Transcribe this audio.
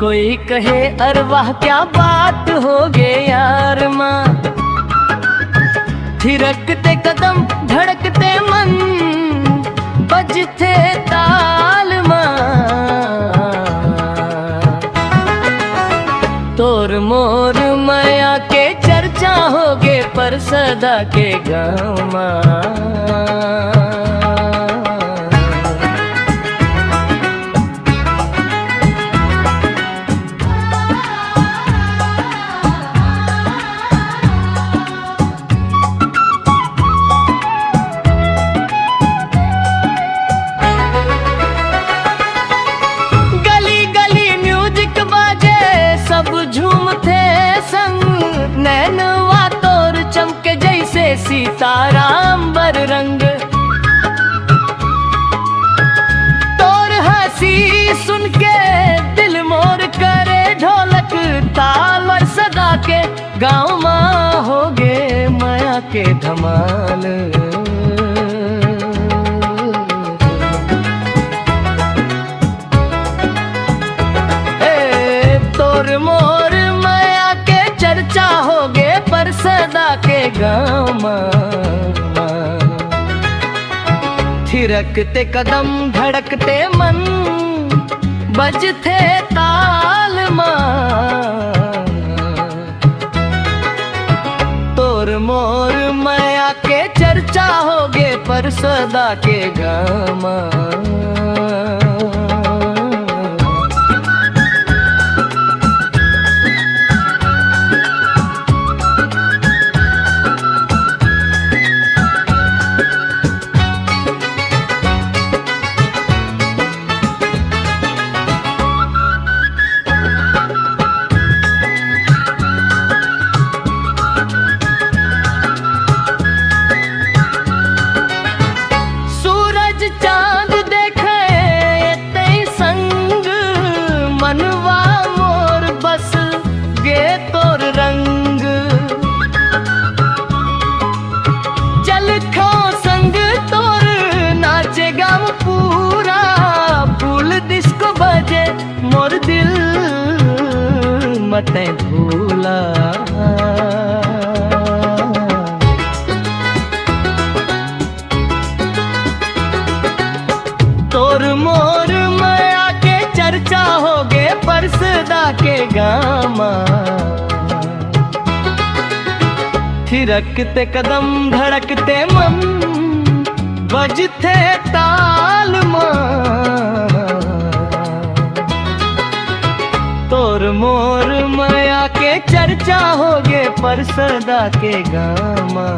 कोई कहे अरे वाह क्या बात हो गे यार माँ, थिरकते कदम धड़कते मन बजते ताल माँ। तोर मोर माया के चर्चा होगे पर सदा के गाँव माँ। झूमते संग नैनवा तोर चमके जैसे सीताराम बर रंग। तोर हंसी सुन के दिल मोर करे ढोलक ताल और सदा के गाँव माँ होगे माया के धमाल। तोर मोर माया के चर्चा होगे पर सदा के गाँव माँ। थिरकते कदम धड़कते मन बजते ताल माँ। तोर मोर माया के चर्चा होगे पर सदा के गाँव माँ। मोर दिल मत भूला। तोर मोर माया के चर्चा होगे पर सदा के गामा। थिरकते कदम धड़कते मन बजते ताल माँ। तोर मोर माया के चर्चा होगे पर सदा के गामा।